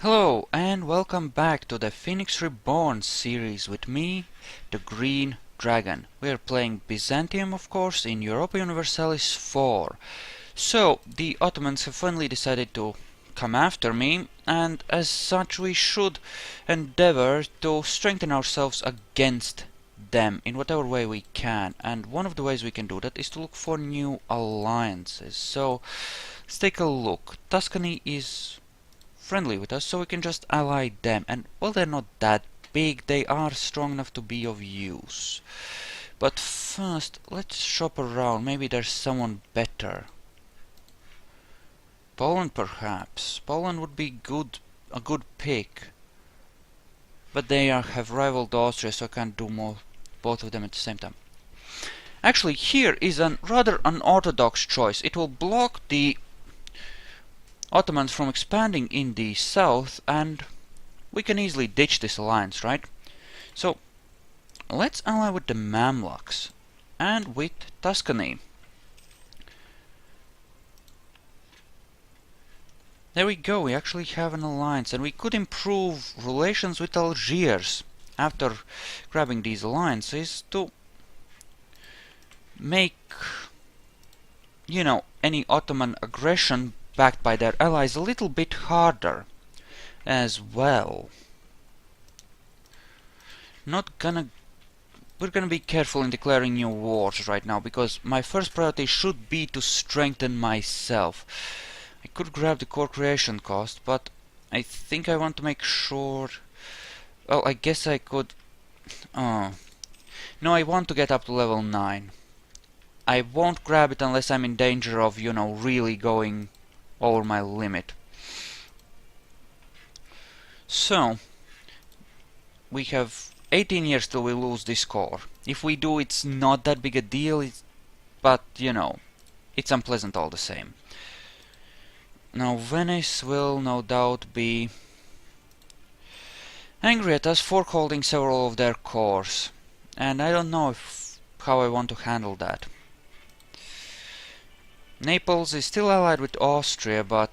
Hello and welcome back to the Pheonix Reborn series with me, the Green Dragon. We are playing Byzantium, of course, in Europa Universalis 4. So, the Ottomans have finally decided to come after me, and as such we should endeavor to strengthen ourselves against them in whatever way we can. And one of the ways we can do that is to look for new alliances. So, let's take a look. Tuscany is friendly with us, so we can just ally them. And, well, they're not that big, they are strong enough to be of use. But first, let's shop around, maybe there's someone better. Poland, perhaps. Poland would be a good pick. But they have rivaled Austria, so I can't do both of them at the same time. Actually, here is a rather unorthodox choice. It will block the Ottomans from expanding in the south, and we can easily ditch this alliance, right? So, let's ally with the Mamluks and with Tuscany. There we go, we actually have an alliance, and we could improve relations with Algiers after grabbing these alliances to make, you know, any Ottoman aggression backed by their allies a little bit harder as well. We're gonna be careful in declaring new wars right now, because my first priority should be to strengthen myself. I could grab the core creation cost, but I think I want to make sure... Well, I guess I could... Oh. No, I want to get up to level 9. I won't grab it unless I'm in danger of, you know, really going over my limit. So, we have 18 years till we lose this core. If we do, it's not that big a deal, but, you know, it's unpleasant all the same. Now, Venice will no doubt be angry at us for holding several of their cores, and I don't know how I want to handle that. Naples is still allied with Austria, but...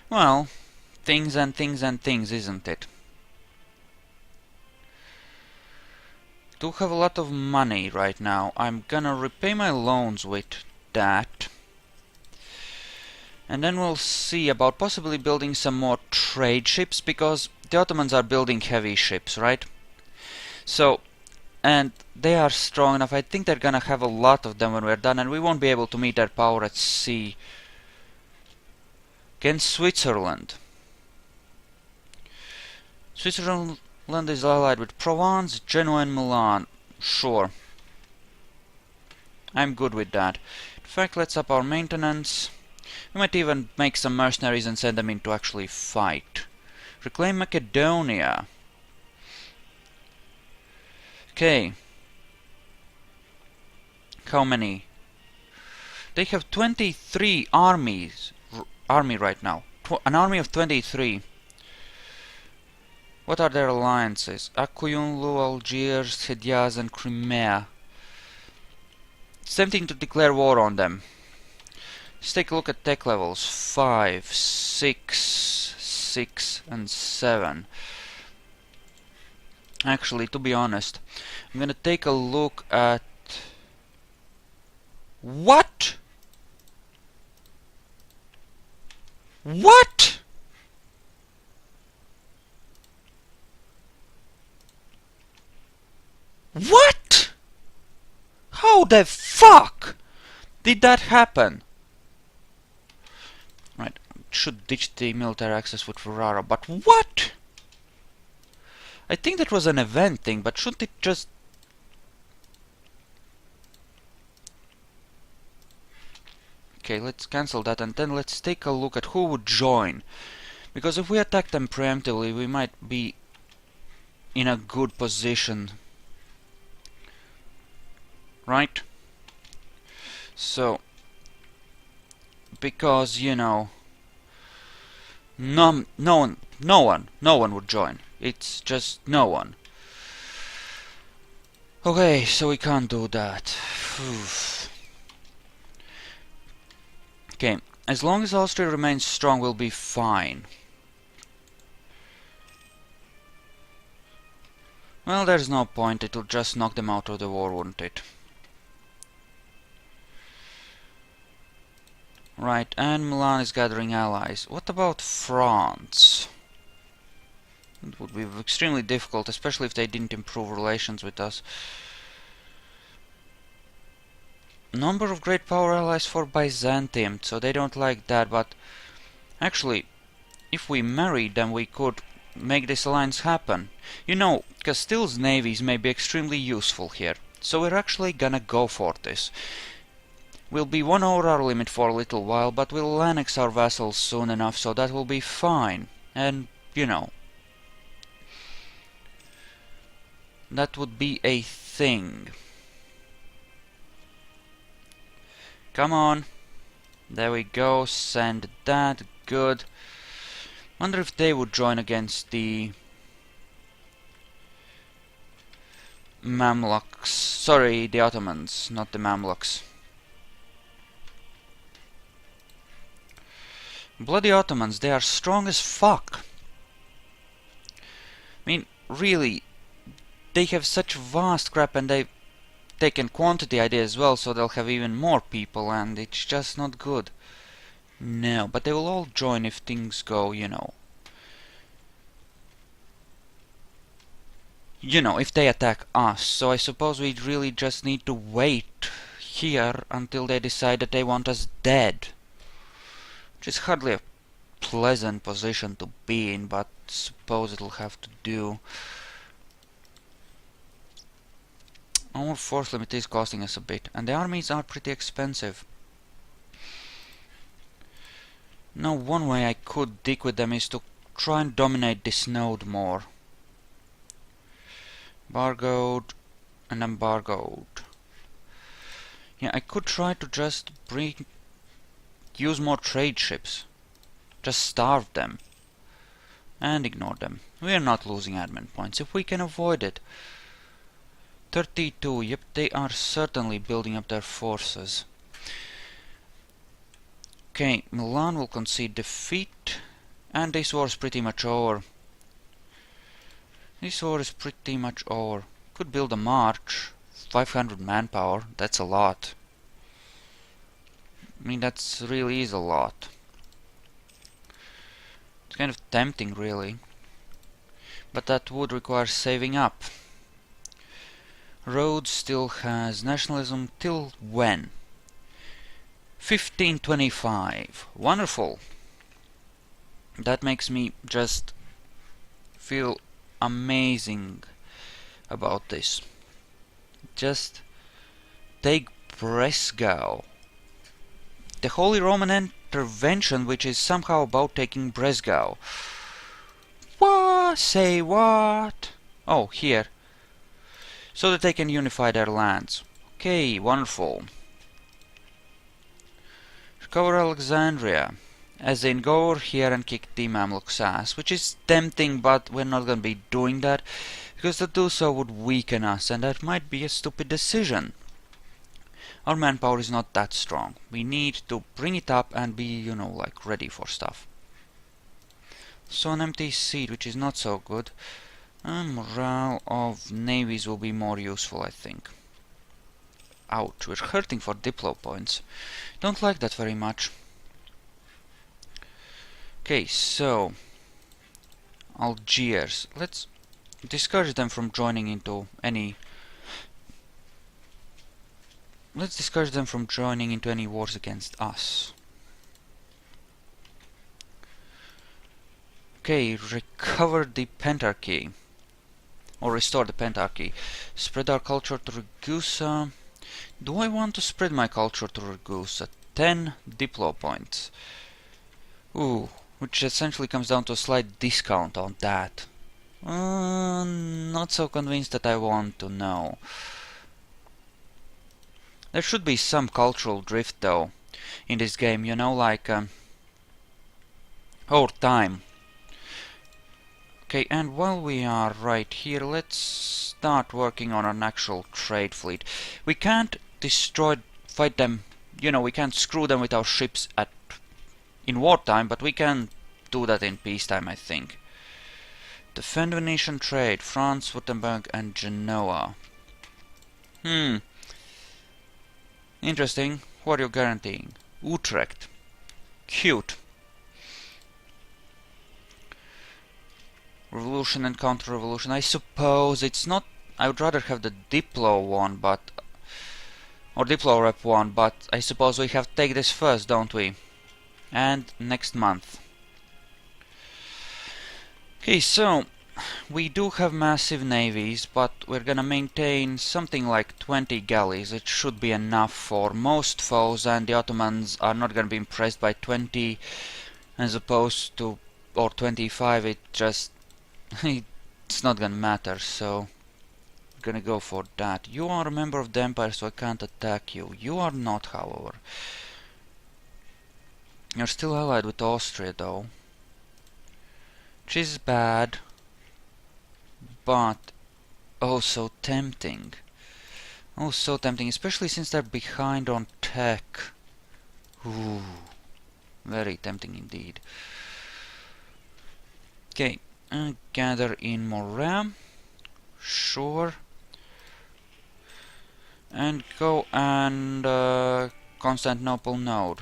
Well, things and things and things, isn't it? Do have a lot of money right now. I'm gonna repay my loans with that. And then we'll see about possibly building some more trade ships, because the Ottomans are building heavy ships, right? So, and they are strong enough. I think they're gonna have a lot of them when we're done, and we won't be able to meet their power at sea. Against Switzerland. Switzerland is allied with Provence, Genoa and Milan. Sure. I'm good with that. In fact, let's up our maintenance. We might even make some mercenaries and send them in to actually fight. Reclaim Macedonia. Okay. How many? They have 23 army right now. An army of 23. What are their alliances? Akuyunlu, Algiers, Hejaz and Crimea. It's tempting to declare war on them. Let's take a look at tech levels. 5, 6, 6 and 7. Actually, to be honest, I'm gonna take a look at... What? What? What? How the fuck did that happen? Right, should ditch the military access with Ferrara, but what? I think that was an event thing, but shouldn't it just... Okay, let's cancel that, and then let's take a look at who would join. Because if we attack them preemptively, we might be in a good position. Right? So, because, you know, no one would join. It's just no one. Okay, so we can't do that. Okay, as long as Austria remains strong, we'll be fine. Well, there's no point, it'll just knock them out of the war, wouldn't it? Right, and Milan is gathering allies. What about France? It would be extremely difficult, especially if they didn't improve relations with us. Number of great power allies for Byzantium, so they don't like that, but actually, if we married them, we could make this alliance happen. You know, Castile's navies may be extremely useful here, so we're actually gonna go for this. We'll be 1 over our limit for a little while, but we'll annex our vassals soon enough, so that will be fine. And, you know, that would be a thing. Come on. There we go, send that, good. Wonder if they would join against the Mamluks. Sorry, the Ottomans, not the Mamluks. Bloody Ottomans, they are strong as fuck. I mean, really, they have such vast crap, and they've taken quantity idea as well, so they'll have even more people, and it's just not good. No, but they will all join if things go, you know, if they attack us. So I suppose we really just need to wait here until they decide that they want us dead. Which is hardly a pleasant position to be in, but suppose it'll have to do. Our force limit is costing us a bit, and the armies are pretty expensive. Now, one way I could dig with them is to try and dominate this node more. Embargoed and embargoed. Yeah, I could try to just use more trade ships. Just starve them. And ignore them. We are not losing admin points if we can avoid it. 32, yep, they are certainly building up their forces. Okay, Milan will concede defeat. And this war is pretty much over. This war is pretty much over. Could build a march. 500 manpower, that's a lot. I mean, that's really is a lot. It's kind of tempting, really. But that would require saving up. Rhodes still has nationalism till when? 1525. Wonderful. That makes me just feel amazing about this. Just take Breslau. The Holy Roman Intervention, which is somehow about taking Breslau. What? Say what? Oh, here. So that they can unify their lands. Okay, wonderful. Recover Alexandria. As in, go over here and kick the Mamluks' ass, which is tempting, but we're not going to be doing that, because to do so would weaken us, and that might be a stupid decision. Our manpower is not that strong. We need to bring it up and be, you know, like ready for stuff. So an empty seat, which is not so good. Morale of navies will be more useful, I think. Ouch, we're hurting for diplo points. Don't like that very much. Okay, so Algiers. Let's discourage them from joining into any. Let's discourage them from joining into any wars against us. Okay, recover the Pentarchy. Or restore the Pentarchy. Spread our culture to Ragusa. Do I want to spread my culture to Ragusa? 10 diplo points. Ooh, which essentially comes down to a slight discount on that. Not so convinced that I want to know. There should be some cultural drift though in this game, you know, like over time. Okay, and while we are right here, let's start working on an actual trade fleet. We can't fight them you know, we can't screw them with our ships in wartime, but we can do that in peacetime, I think. Defend Venetian trade, France, Württemberg and Genoa. Interesting. What are you guaranteeing? Utrecht. Cute. Revolution and counter-revolution. I suppose it's not... I would rather have the Diplo one, but... or Diplo Rep one, but I suppose we have to take this first, don't we? And next month. Okay, so... we do have massive navies, but we're gonna maintain something like 20 galleys. It should be enough for most foes, and the Ottomans are not gonna be impressed by 20 as opposed to... or 25, it just... it's not gonna matter, so... we're gonna go for that. You are a member of the Empire, so I can't attack you. You are not, however. You're still allied with Austria, though. Which is bad. But... oh, so tempting. Oh, so tempting, especially since they're behind on tech. Ooh. Very tempting indeed. Okay. Gather in Morea. Sure. And go and Constantinople node.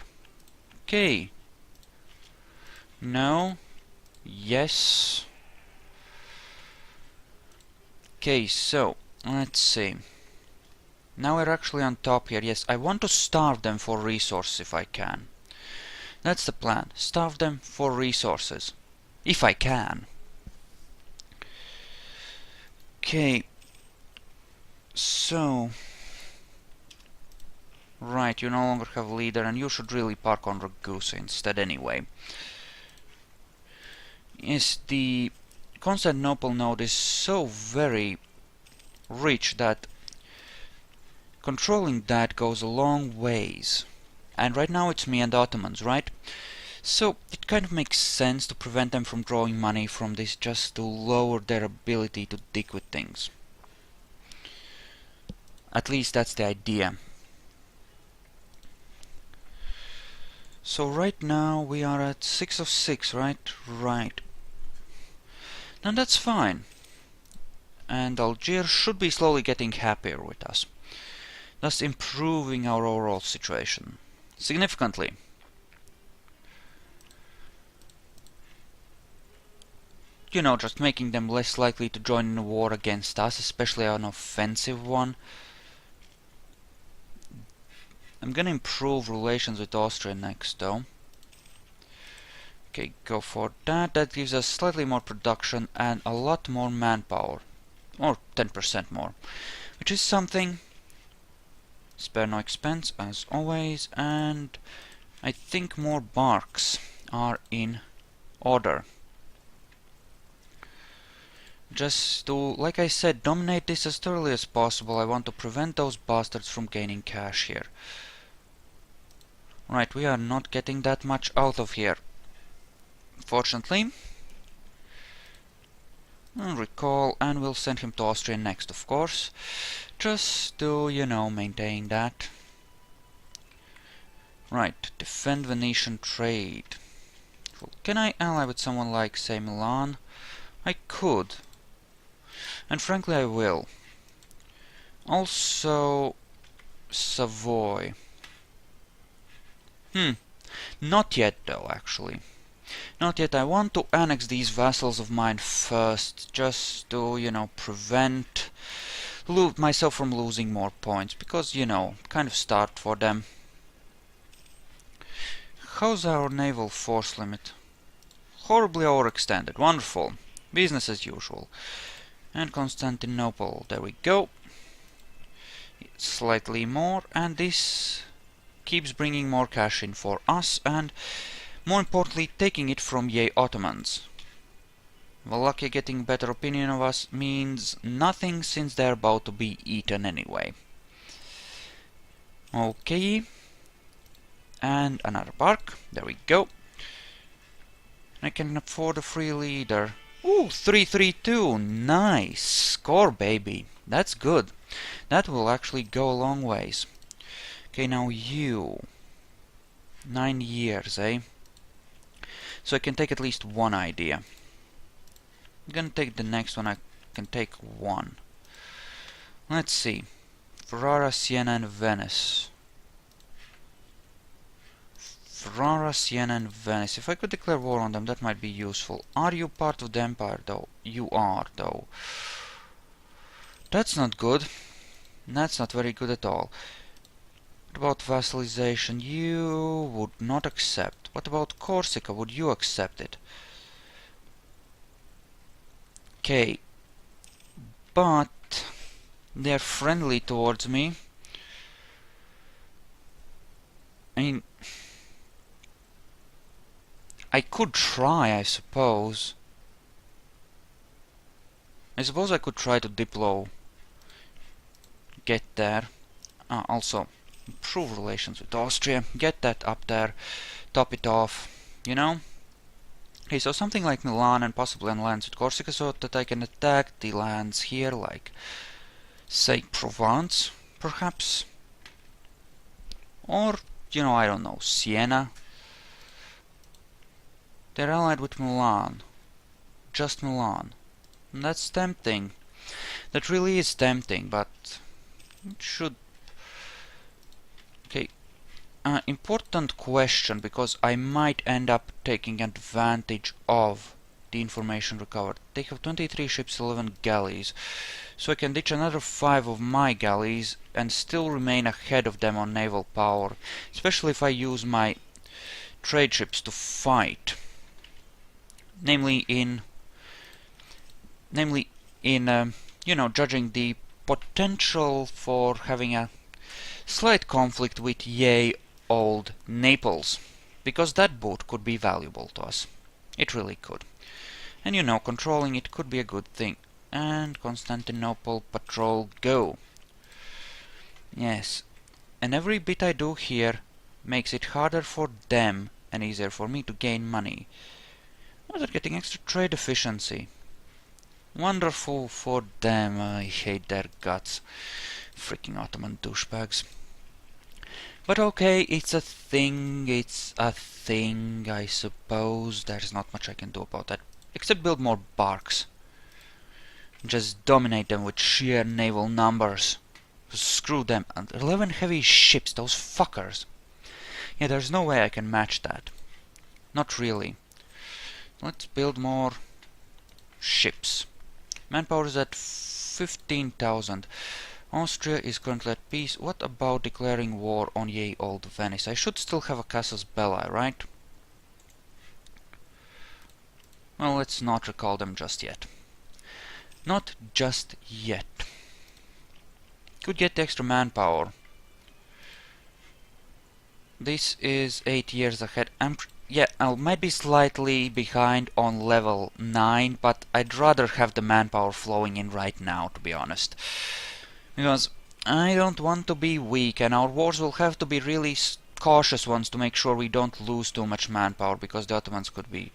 Okay. No. Yes. Okay, so let's see. Now we're actually on top here. Yes, I want to starve them for resources if I can. That's the plan. Starve them for resources. If I can. Okay. So... right, you no longer have a leader, and you should really park on Ragusa instead anyway. Yes, the Constantinople node is so very rich that controlling that goes a long ways. And right now it's me and the Ottomans, right? So it kind of makes sense to prevent them from drawing money from this, just to lower their ability to dig with things. At least that's the idea. So right now we are at 6 of 6, right? Right. Now that's fine. And Algiers should be slowly getting happier with us, thus improving our overall situation significantly. You know, just making them less likely to join in a war against us, especially an offensive one. I'm gonna improve relations with Austria next, though. Okay, go for that. That gives us slightly more production and a lot more manpower. Or 10% more. Which is something. Spare no expense, as always. And I think more barks are in order. Just to, like I said, dominate this as thoroughly as possible. I want to prevent those bastards from gaining cash here. Right, we are not getting that much out of here. Fortunately. I'll recall, and we'll send him to Austria next, of course. Just to, you know, maintain that. Right, defend Venetian trade. Well, can I ally with someone like, say, Milan? I could. And frankly, I will. Also, Savoy. Not yet, though, actually. Not yet. I want to annex these vassals of mine first, just to, you know, prevent myself from losing more points, because, you know, kind of start for them. How's our naval force limit? Horribly overextended. Wonderful. Business as usual. And Constantinople. There we go. Slightly more, and this keeps bringing more cash in for us, and more importantly, taking it from ye Ottomans. Wallachia getting better opinion of us means nothing, since they're about to be eaten anyway. Okay. And another bark. There we go. I can afford a free leader. Ooh, 332. Nice. Score, baby. That's good. That will actually go a long ways. Okay, now you. 9 years, eh? So I can take at least one idea. I'm gonna take the next one. I can take one. Let's see. Ferrara, Siena, and Venice. Ferrara, Siena, and Venice. If I could declare war on them, that might be useful. Are you part of the empire, though? You are, though. That's not good. That's not very good at all. What about vassalization? You would not accept. What about Corsica? Would you accept it? Okay. But they're friendly towards me. I mean, I could try, I suppose. I suppose I could try to diplo. Get there. Also, improve relations with Austria. Get that up there. Top it off. You know? Okay, so something like Milan and possibly on lands with Corsica so that I can attack the lands here, like, say, Provence, perhaps? Or, you know, I don't know, Siena? They're allied with Milan. Just Milan. And that's tempting. That really is tempting, but it should... Okay. Important question, because I might end up taking advantage of the information recovered. They have 23 ships, 11 galleys. So I can ditch another 5 of my galleys and still remain ahead of them on naval power. Especially if I use my trade ships to fight. Namely in you know, judging the potential for having a slight conflict with yea old Naples, because that boat could be valuable to us. It really could. And you know, controlling it could be a good thing. And Constantinople patrol, go. Yes. And every bit I do here makes it harder for them and easier for me to gain money. Oh, they're getting extra trade efficiency. Wonderful for them. I hate their guts. Freaking Ottoman douchebags. But okay, it's a thing, I suppose. There's not much I can do about that. Except build more barks. Just dominate them with sheer naval numbers. Screw them. And 11 heavy ships, those fuckers. Yeah, there's no way I can match that. Not really. Let's build more ships. Manpower is at 15,000. Austria is currently at peace. What about declaring war on ye old Venice? I should still have a casus belli, right? Well, let's not recall them just yet. Not just yet. Could get extra manpower. This is 8 years ahead. Yeah, I might be slightly behind on level 9, but I'd rather have the manpower flowing in right now, to be honest. Because I don't want to be weak, and our wars will have to be really cautious ones to make sure we don't lose too much manpower, because the Ottomans could be...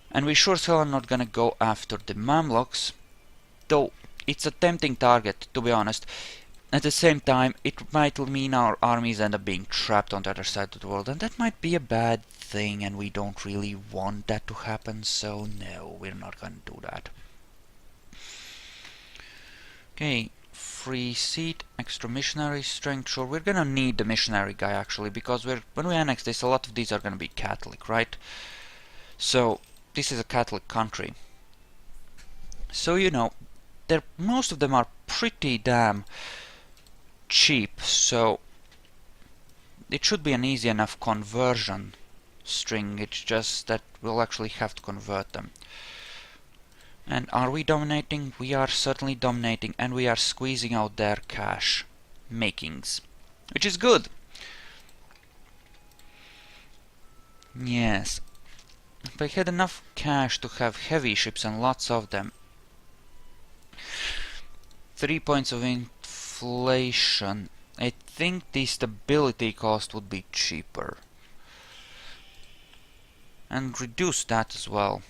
And we sure as hell are not gonna go after the Mamluks, though it's a tempting target, to be honest. At the same time, it might mean our armies end up being trapped on the other side of the world, and that might be a bad thing, and we don't really want that to happen, so no, we're not gonna do that. Okay, free seat, extra missionary strength, sure, we're gonna need the missionary guy actually, because when we annex this, a lot of these are gonna be Catholic, right? So, this is a Catholic country. So, you know, most of them are pretty damn cheap, so it should be an easy enough conversion string. It's just that we'll actually have to convert them. And are we dominating? We are certainly dominating, and we are squeezing out their cash makings, which is good. Yes. If I had enough cash to have heavy ships and lots of them, 3 points of inflation, I think the stability cost would be cheaper. And reduce that as well.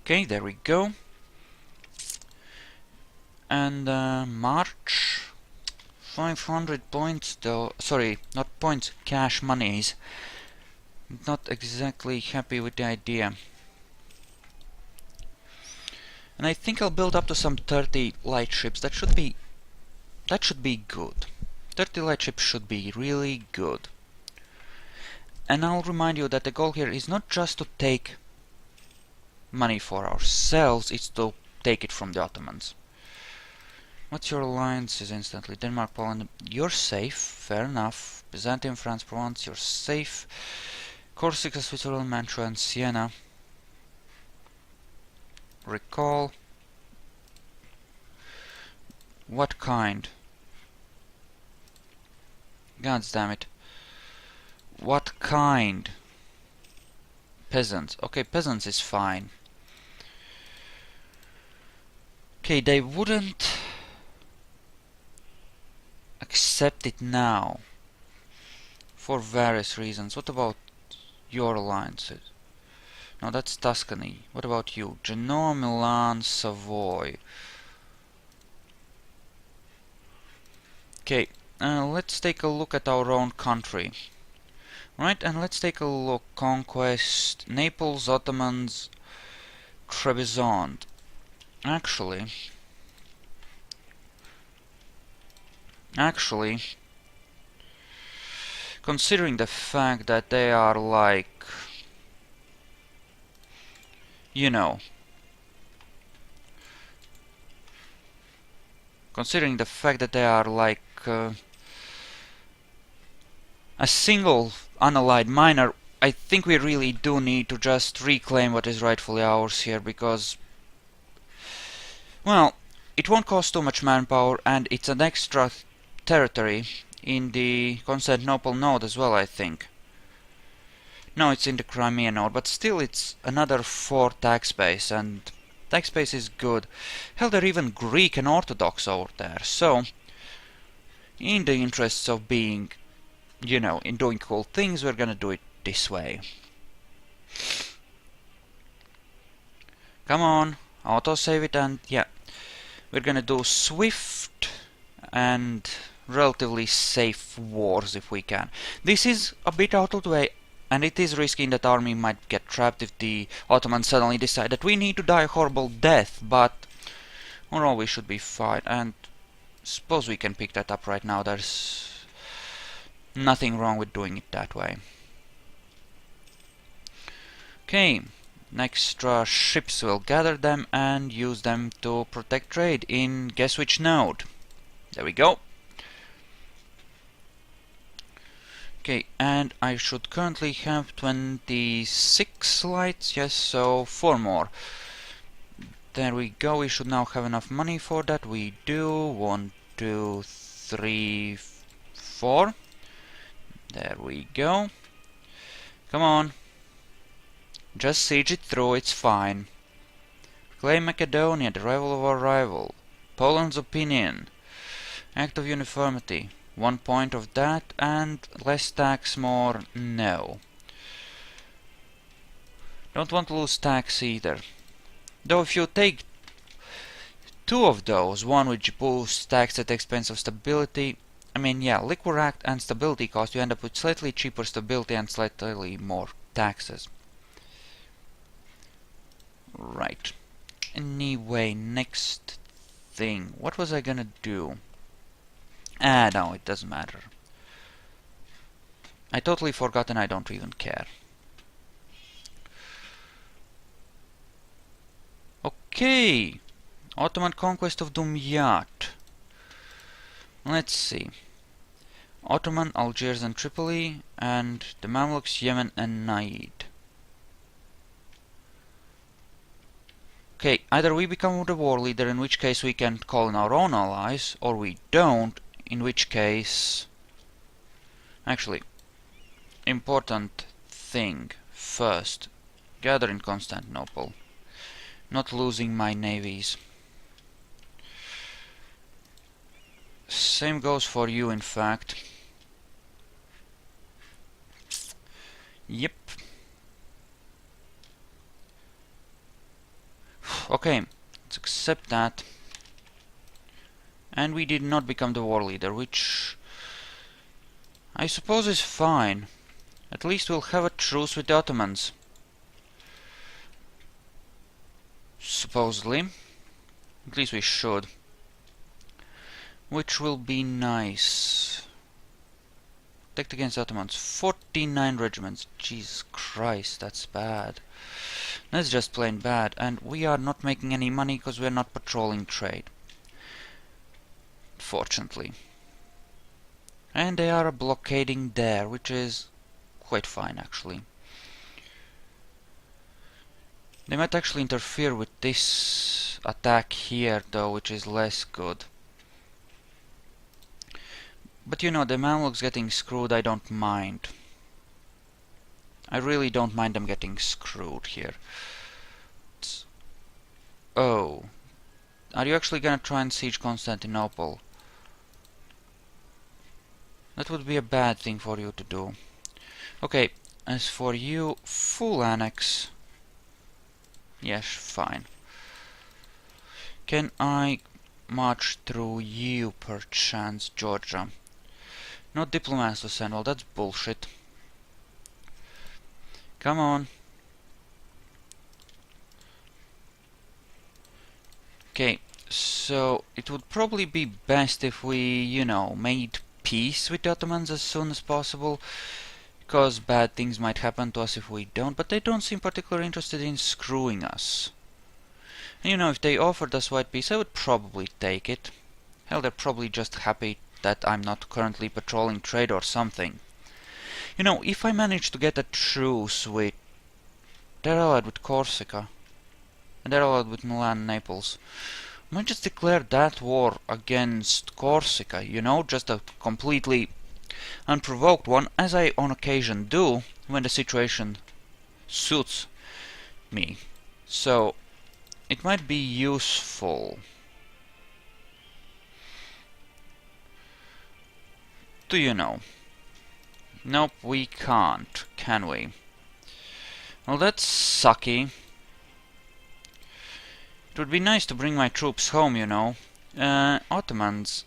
Okay, there we go. And March. 500 points though. Sorry, not points, cash monies. Not exactly happy with the idea. And I think I'll build up to some 30 light ships. That should be good. 30 light ships should be really good. And I'll remind you that the goal here is not just to take money for ourselves, it's to take it from the Ottomans. What's your alliances instantly? Denmark, Poland, you're safe, fair enough. Byzantium, France, Provence, you're safe. Corsica, Switzerland, Mantua and Siena. Recall. What kind? God damn it. What kind? Peasants. Okay, peasants is fine. Okay, they wouldn't accept it now. For various reasons. What about your alliances? No, that's Tuscany. What about you? Genoa, Milan, Savoy. Okay, let's take a look at our own country. Right, and let's take a look. Conquest, Naples, Ottomans, Trebizond. Actually, considering the fact that they are like, you know, considering the fact that they are like a single unallied minor, I think we really do need to just reclaim what is rightfully ours here, because, well, it won't cost too much manpower, and it's an extra territory in the Constantinople node as well, I think. No, it's in the Crimea node, but still it's another 4 tax base, and tax base is good. Hell, they're even Greek and Orthodox over there, so in the interests of being, you know, in doing cool things, we're gonna do it this way. Come on, autosave it, and yeah, we're gonna do swift and relatively safe wars if we can. This is a bit out of the way, and it is risky that army might get trapped if the Ottomans suddenly decide that we need to die a horrible death, but overall we should be fine, and suppose we can pick that up right now. There's nothing wrong with doing it that way. Okay, extra ships will gather them and use them to protect trade in guess which node. There we go. Okay, and I should currently have 26 lights, yes, so 4 more. There we go, we should now have enough money for that. We do. 1, 2, 3, 4. There we go. Come on. Just siege it through, it's fine. Claim Macedonia, the rival of our rival. Poland's opinion. Act of uniformity. 1 point of that, and less tax, more, no. Don't want to lose tax either. Though if you take 2 of those, one which boosts tax at the expense of stability, I mean, yeah, liquor act and stability cost, you end up with slightly cheaper stability and slightly more taxes. Right. Anyway, next thing. What was I gonna do? Ah, no, it doesn't matter. I totally forgot and I don't even care. Okay. Ottoman conquest of Dumyat. Let's see. Ottoman, Algiers and Tripoli, and the Mamluks, Yemen and Najd. Okay, either we become the war leader, in which case we can call in our own allies, or we don't, in which case... Actually, important thing first. Gather in Constantinople. Not losing my navies. Same goes for you, in fact. Yep. Okay, let's accept that. And we did not become the war leader, which I suppose is fine. At least we'll have a truce with the Ottomans. Supposedly. At least we should. Which will be nice. Attacked against Ottomans. 49 regiments. Jesus Christ, that's bad. That's just plain bad. And we are not making any money because we're not patrolling trade. Fortunately. And they are blockading there, which is quite fine actually. They might actually interfere with this attack here though, which is less good. But you know, the Mamluks getting screwed, I don't mind. I really don't mind them getting screwed here. Oh. Are you actually gonna try and siege Constantinople? That would be a bad thing for you to do. Okay, as for you, full annex. Yes, fine. Can I march through you, perchance, Georgia? No diplomats to send. Well, that's bullshit. Come on. Okay, so it would probably be best if we, you know, made peace with the Ottomans as soon as possible, because bad things might happen to us if we don't, but they don't seem particularly interested in screwing us. And you know, if they offered us white peace, I would probably take it. Hell, they're probably just happy that I'm not currently patrolling trade or something. You know, if I manage to get a truce with... They're allied with Corsica. And they're allied with Milan and Naples. I might just declare that war against Corsica, you know, just a completely unprovoked one, as I on occasion do when the situation suits me. So, it might be useful. Do you know? Nope, we can't, can we? Well, that's sucky. It would be nice to bring my troops home, you know. Ottomans.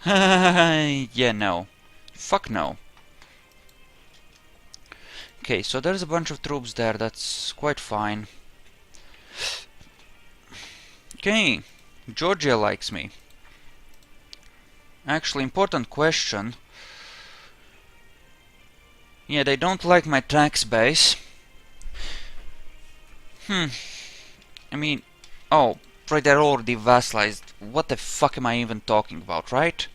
Yeah, no. Fuck no. Okay, so there's a bunch of troops there, that's quite fine. Okay, Georgia likes me. Actually, important question. Yeah, they don't like my tax base. I mean, oh, right, they're already vassalized. What the fuck am I even talking about, right?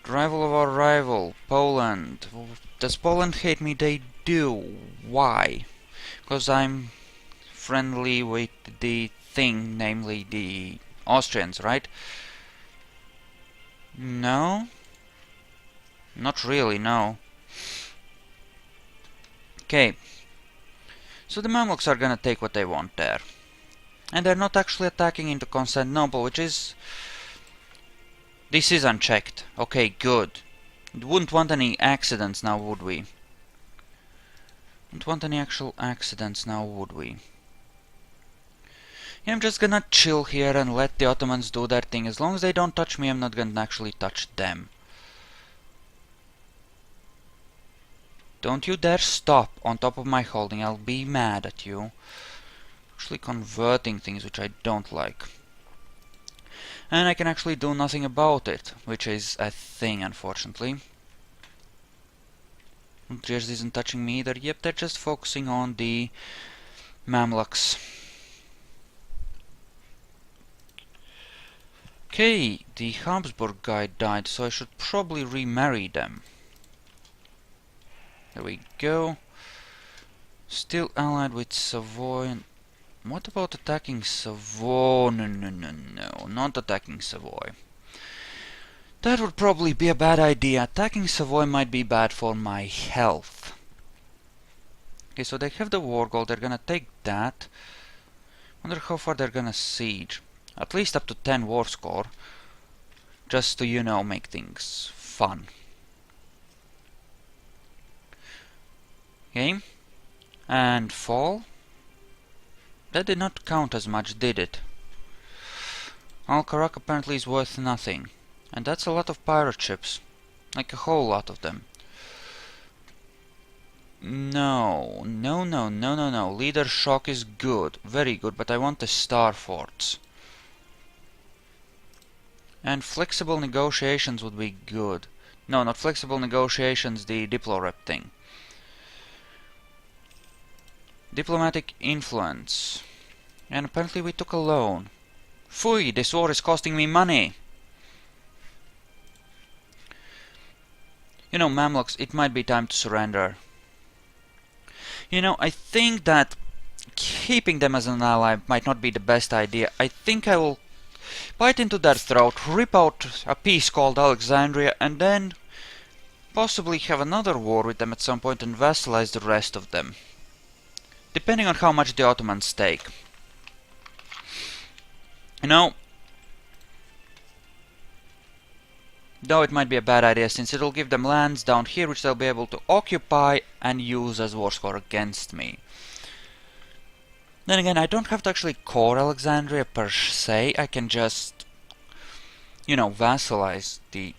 Rival of our rival, Poland. Does Poland hate me? They do. Why? Because I'm friendly with the thing, namely the Austrians, right? No? Not really, no. Okay. So the Mamluks are gonna take what they want there. And they're not actually attacking into Constantinople, which is... This is unchecked. Okay, good. We wouldn't want any accidents now, would we? Wouldn't want any actual accidents now, would we? Yeah, I'm just gonna chill here and let the Ottomans do their thing. As long as they don't touch me, I'm not gonna actually touch them. Don't you dare stop on top of my holding, I'll be mad at you. Actually converting things which I don't like. And I can actually do nothing about it, which is a thing, unfortunately. Trieste isn't touching me either. Yep, they're just focusing on the Mamluks. Okay, the Habsburg guy died, so I should probably remarry them. There we go. Still allied with Savoy. What about attacking Savoy? No, not attacking Savoy. That would probably be a bad idea. Attacking Savoy might be bad for my health. Okay, so they have the war goal. They're gonna take that. Wonder how far they're gonna siege. At least up to 10 war score. Just to, you know, make things fun. Okay. And fall. That did not count as much, did it? Al-Karak apparently is worth nothing. And that's a lot of pirate ships. Like a whole lot of them. No, no, no, no, no, no. Leader shock is good. Very good, but I want the star forts. And flexible negotiations would be good. No, not flexible negotiations, the Diplorep thing. Diplomatic influence. And apparently we took a loan. Phooey, this war is costing me money! You know, Mamluks, it might be time to surrender. You know, I think that keeping them as an ally might not be the best idea. I think I will bite into their throat, rip out a piece called Alexandria, and then possibly have another war with them at some point and vassalize the rest of them. Depending on how much the Ottomans take. You know, though it might be a bad idea since it'll give them lands down here which they'll be able to occupy and use as war score against me. Then again, I don't have to actually core Alexandria per se, I can just, you know, vassalize the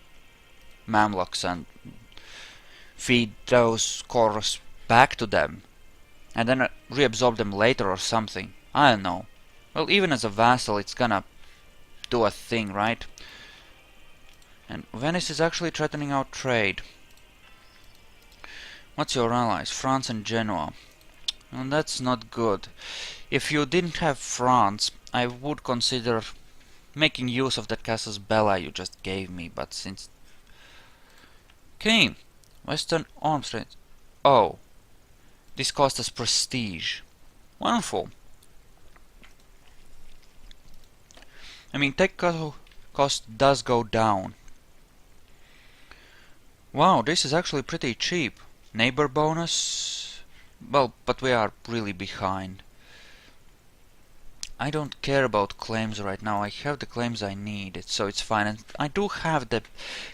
Mamluks and feed those cores back to them. And then reabsorb them later or something. I don't know. Well, even as a vassal, it's gonna do a thing, right? And Venice is actually threatening our trade. What's your allies? France and Genoa. And that's not good. If you didn't have France, I would consider making use of that casus belli you just gave me, but since... Okay, Western arms trade. Oh. This cost us prestige. Wonderful. I mean, tech cost does go down. Wow, this is actually pretty cheap. Neighbor bonus? Well, but we are really behind. I don't care about claims right now. I have the claims I need, so it's fine. And I do have the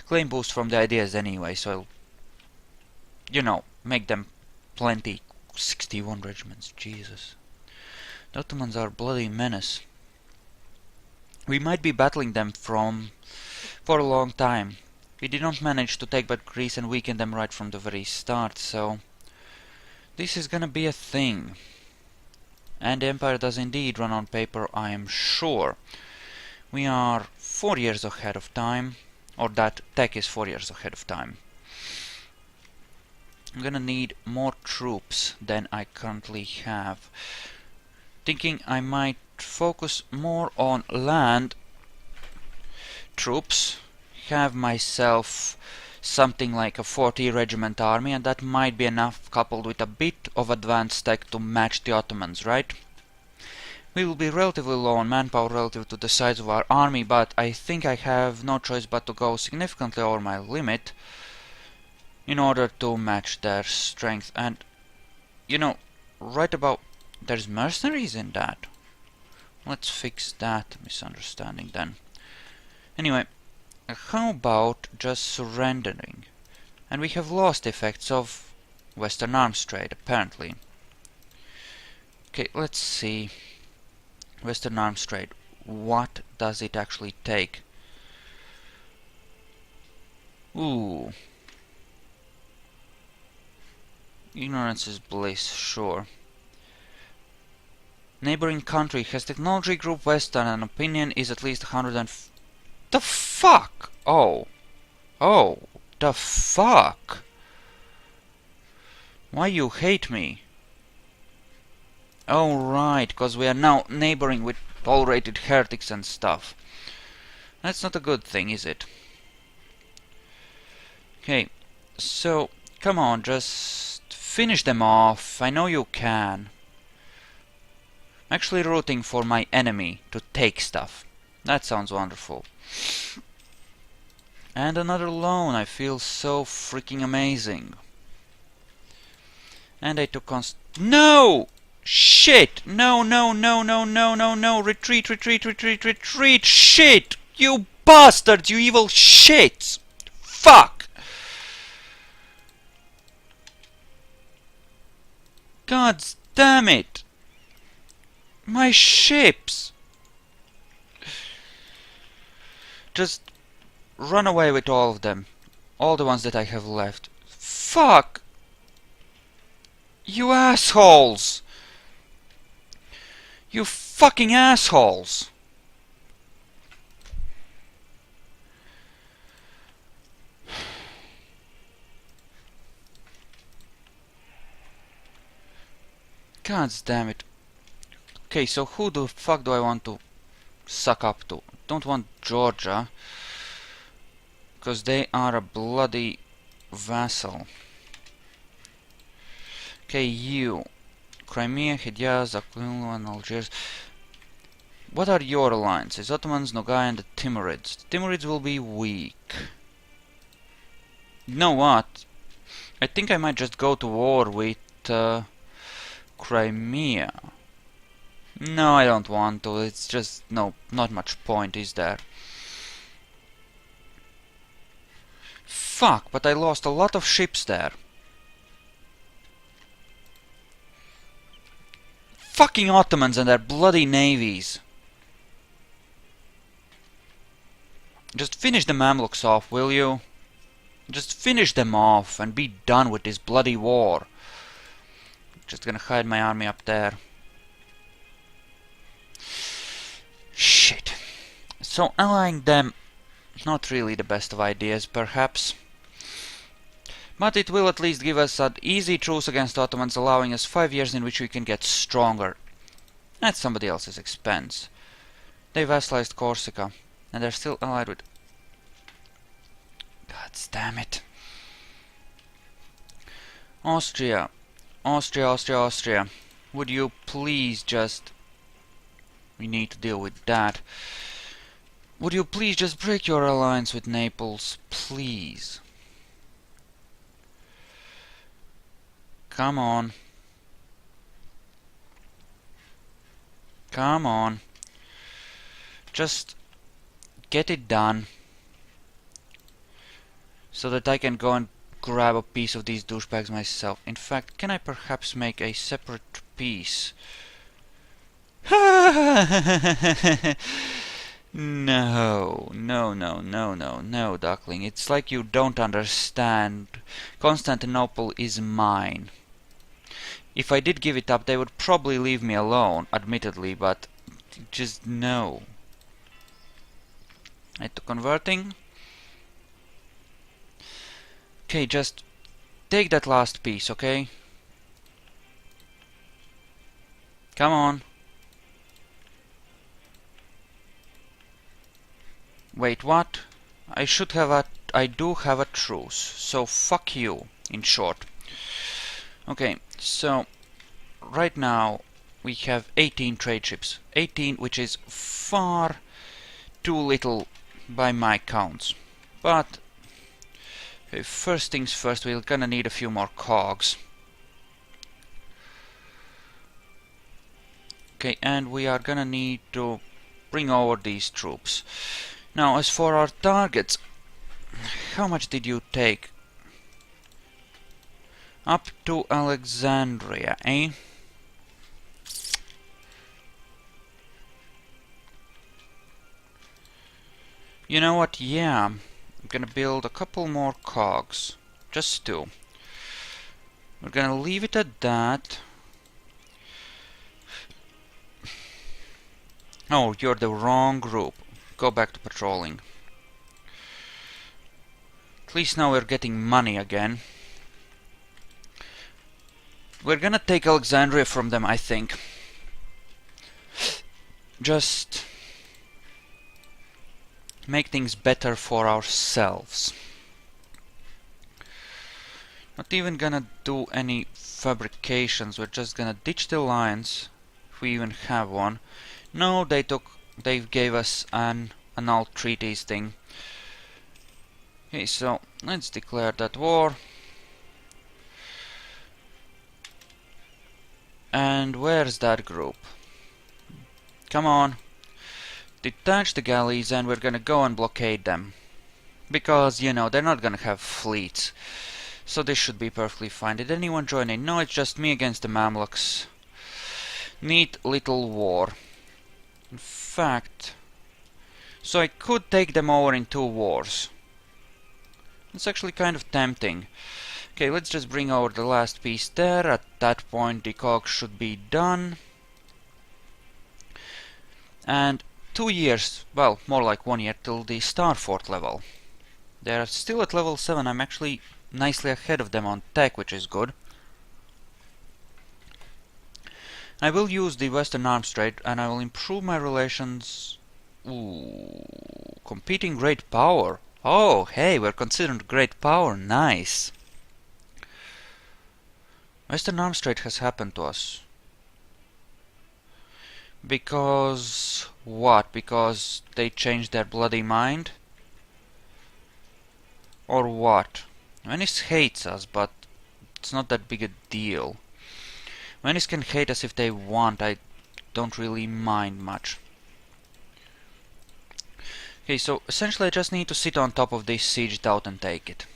claim boost from the ideas anyway, so I'll, you know, make them plenty. 61 regiments, Jesus. The Ottomans are a bloody menace. We might be battling them for a long time. We did not manage to take back Greece and weaken them right from the very start, so this is gonna be a thing. And the Empire does indeed run on paper, I am sure. We are 4 years ahead of time, or that tech is 4 years ahead of time. I'm gonna need more troops than I currently have. Thinking I might focus more on land troops, have myself something like a 40 regiment army, and that might be enough coupled with a bit of advanced tech to match the Ottomans, right? We will be relatively low on manpower relative to the size of our army, but I think I have no choice but to go significantly over my limit in order to match their strength. And, you know, right about... there's mercenaries in that. Let's fix that misunderstanding then. Anyway, how about just surrendering? And we have lost effects of Western arms trade, apparently. Okay, let's see. Western arms trade. What does it actually take? Ooh. Ignorance is bliss, sure. Neighboring country has technology group Western and opinion is at least 100 and... The fuck? Oh. Oh. The fuck? Why you hate me? Oh right, because we are now neighboring with tolerated heretics and stuff. That's not a good thing, is it? Okay, so, come on, just finish them off. I know you can. I'm actually rooting for my enemy to take stuff. That sounds wonderful. And another loan. I feel so freaking amazing. And I took No! Shit! No, no, no, no, no, no, no! Retreat, retreat, retreat, retreat! Shit! You bastards! You evil shits! Fuck! God damn it! My ships! Just run away with all of them. All the ones that I have left. Fuck! You assholes! You fucking assholes! God damn it. Okay, so who the fuck do I want to suck up to? Don't want Georgia, because they are a bloody vassal. Okay, you. Crimea, Hejaz, Aquila, and Algiers. What are your alliances? Ottomans, Nogai, and the Timurids. The Timurids will be weak. You know what? I think I might just go to war with Crimea. No, I don't want to. It's just not much point, is there? Fuck, but I lost a lot of ships there. Fucking Ottomans and their bloody navies. Just finish the Mamluks off, will you? Just finish them off and be done with this bloody war. Just gonna hide my army up there. Shit. So allying them, not really the best of ideas, perhaps. But it will at least give us an easy truce against Ottomans, allowing us 5 years in which we can get stronger. At somebody else's expense. They vassalized Corsica, and they're still allied with... God damn it. Austria. Austria, Austria, Austria. Would you please just... We need to deal with that. Would you please just break your alliance with Naples? Please. Come on. Come on. Just get it done. So that I can go and grab a piece of these douchebags myself. In fact, can I perhaps make a separate piece? No, no, no, no, no, no, duckling. It's like you don't understand. Constantinople is mine. If I did give it up, they would probably leave me alone, admittedly, but just no. Right to converting. Okay, just take that last piece, okay? Come on. Wait, what? I do have a truce, so fuck you, in short. Okay, so right now we have 18 trade ships. 18, which is far too little by my counts. But okay, first things first, we're gonna need a few more cogs. Okay, and we are gonna need to bring over these troops. Now, as for our targets, how much did you take? Up to Alexandria, eh? You know what, yeah, I'm gonna build a couple more cogs. Just 2. We're gonna leave it at that. Oh, you're the wrong group. Go back to patrolling. At least now we're getting money again. We're gonna take Alexandria from them, I think. Just make things better for ourselves. Not even gonna do any fabrications, we're just gonna ditch the alliance, if we even have one. No, they gave us an annulled treaties thing. Okay, so let's declare that war. And where's that group? Come on. Detach the galleys and we're gonna go and blockade them. Because, you know, they're not gonna have fleets. So this should be perfectly fine. Did anyone join in? No, it's just me against the Mamluks. Neat little war. In fact, so I could take them over in 2 wars. It's actually kind of tempting. Okay, let's just bring over the last piece there. At that point the cog should be done. And 2 years, well, more like 1 year till the Star Fort level. They're still at level 7. I'm actually nicely ahead of them on tech, which is good. I will use the Western Arms trade and I will improve my relations. Ooh, competing great power. Oh, hey, we're considered great power. Nice. Western Arms trade has happened to us. Because what? Because they changed their bloody mind? Or what? Venice hates us, but it's not that big a deal. Venice can hate us if they want. I don't really mind much. Okay, so essentially I just need to sit on top of this sieged out and take it.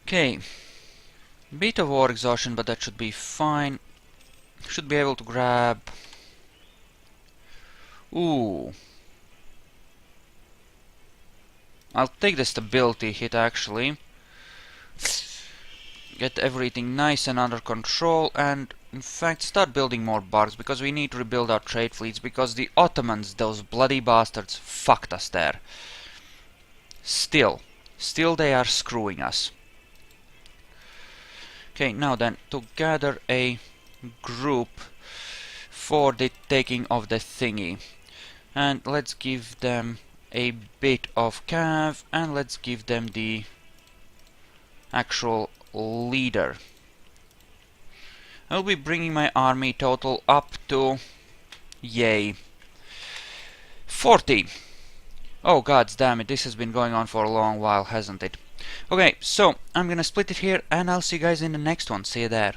Okay. Bit of war exhaustion, but that should be fine. Should be able to grab... Ooh. I'll take the stability hit actually. Get everything nice and under control, and in fact start building more barks because we need to rebuild our trade fleets because the Ottomans, those bloody bastards, fucked us there. Still they are screwing us. Okay, now then, to gather a group for the taking of the thingy. And let's give them a bit of cav, and let's give them the actual leader. I'll be bringing my army total up to, yay, 40. Oh god damn it, this has been going on for a long while, hasn't it? Okay, so I'm gonna split it here and I'll see you guys in the next one. See you there.